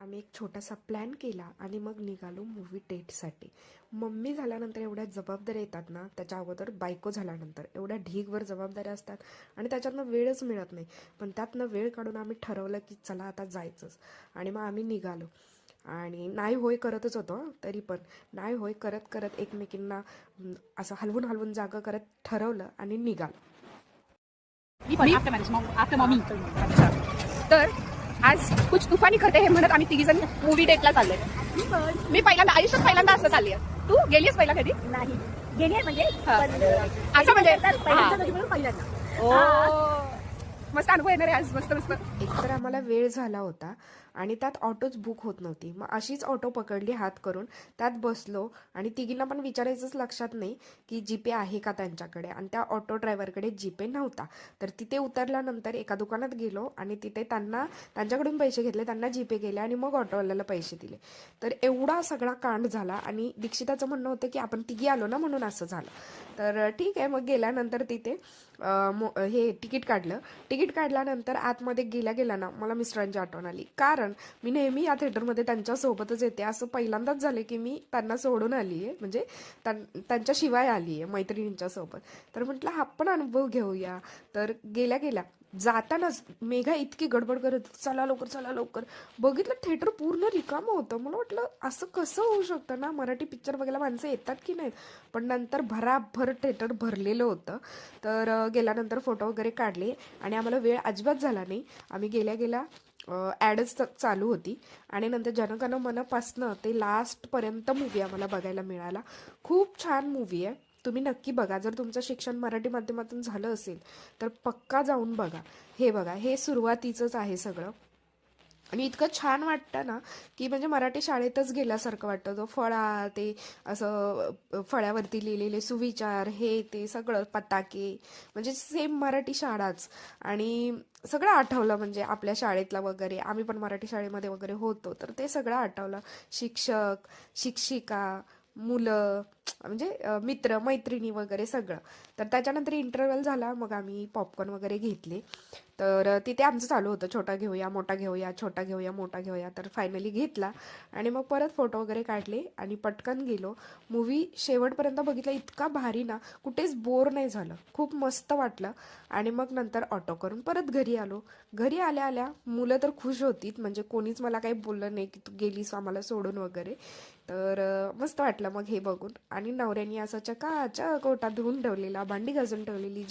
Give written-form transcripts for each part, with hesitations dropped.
आम्ही एक छोटासा प्लॅन केला आणि मग निघालो मूवी डेटसाठी. मम्मी झाल्यानंतर एवढ्या जबाबदाऱ्या येतात ना, त्याच्या अगोदर बायको झाल्यानंतर एवढ्या ढीगभर जबाबदाऱ्या असतात आणि त्याच्यातनं वेळच मिळत नाही. पण त्यातनं वेळ काढून आम्ही ठरवलं की चला आता जायचंच. आणि मग आम्ही निघालो आणि नाही होय करतच होतो तरी पण नाही होय करत करत एकमेकींना असं हलवून हलवून जागा करत ठरवलं आणि निघालो. मी आफ्टर मॉमी. अच्छा. तर आज कुछ तुफानी करते हे म्हणत आम्ही तिघीजण मूवी डेटला चाललोय. मी पहिल्यांदा आयुष्यात पहिल्यांदा असं चालली आहे. तू गेलीस पहिला कधी? नाही गेली आहे म्हणजे हा. असं म्हणजे पहिल्यांदा ओ, मस्त अनुभव येणार आहे आज. मस्त मस्त. एकतर आम्हाला वेळ झाला होता आणि त्यात ऑटोच बुक होत नव्हती. मग अशीच ऑटो पकडली हात करून, त्यात बसलो आणि तिघींना पण विचारायचंच लक्षात नाही की जीपे आहे का त्यांच्याकडे, आणि त्या ऑटो ड्रायव्हरकडे जीपे नव्हता. तर तिथे उतरल्यानंतर एका दुकानात गेलो आणि तिथे त्यांच्याकडून पैसे घेतले, त्यांना जीपे केले आणि मग ऑटोवाल्याला पैसे दिले. तर एवढा सगळा कांड झाला आणि दीक्षिताचं म्हणणं होतं की आपण तिघी आलो ना म्हणून असं झालं. तर ठीक आहे, मग गेल्यानंतर तिथे हे तिकीट काढलं. तिकीट काढल्यानंतर आतमध्ये गेल्या गेल्या ना मला मिस्टरांची आठवण आली, कारण मी नेहमी या थिएटरमध्ये त्यांच्यासोबतच येते. असं पहिल्यांदाच झालं की मी त्यांना सोडून आली आहे, म्हणजे त्यांच्याशिवाय आली आहे मैत्रिणींच्या सोबत. तर म्हटलं हा पण अनुभव घेऊया. तर गेल्या गेल्या जातानाच मेघा इतकी गडबड करत, चला लवकर चला लवकर. बघितलं थिएटर पूर्ण रिकामं होतं. मला वाटलं असं कसं होऊ शकतं ना, मराठी पिक्चर बघायला माणसं येतात की नाहीत. पण नंतर भराभर थिएटर भरलेलं होतं. तर गेल्यानंतर फोटो वगैरे काढले आणि आम्हाला वेळ अजिबात झाला नाही. आम्ही गेल्या गेल्या ॲडच चालू होती आणि नंतर जनगण मनपासनं ते लास्टपर्यंत मूवी आम्हाला बघायला मिळाला. खूप छान मूवी आहे, तुम्ही नक्की बघा. जर तुमचं शिक्षण मराठी माध्यमातून झालं असेल तर पक्का जाऊन बघा. हे बघा, हे सुरुवातीचंच आहे सगळं. आणि इतकं छान वाटतं ना की म्हणजे मराठी शाळेतच गेल्यासारखं वाटतं. तो फळा ते असं फळ्यावरती लिहिलेले सुविचार हे ते सगळं पताके, म्हणजे सेम मराठी शाळाच. आणि सगळं आठवलं, म्हणजे आपल्या शाळेतला वगैरे, आम्ही पण मराठी शाळेमध्ये वगैरे होतो तर ते सगळं आठवलं. शिक्षक, शिक्षिका, मुलं, म्हणजे मित्र मैत्रिणी वगैरे सगळं. तर त्याच्यानंतर इंटरव्हल झाला, मग आम्ही पॉपकॉर्न वगैरे घेतले. तर तिथे आमचं चालू होतं छोटा घेऊया मोठा घेऊया, छोटा घेऊया मोठा घेऊया. तर फायनली घेतला आणि मग परत फोटो वगैरे काढले आणि पटकन गेलो. मूवी शेवटपर्यंत बघितला, इतका भारी ना, कुठेच बोर नाही झालं, खूप मस्त वाटलं. आणि मग नंतर ऑटो करून परत घरी आलो. घरी आल्या आल्या मुलं तर खुश होतीत, म्हणजे कोणीच मला काही बोललं नाही की तू गेलीस आम्हाला सोडून वगैरे. तर मस्त वाटलं मग हे बघून. आणि नवऱ्यानी असं चकाचक ओटा धुवून ठेवलेला, भांडी घासून ठेवलेली,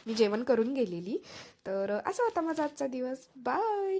मी जेवण करून गेलेली. तर असा होता माझा आजचा दिवस. बाय.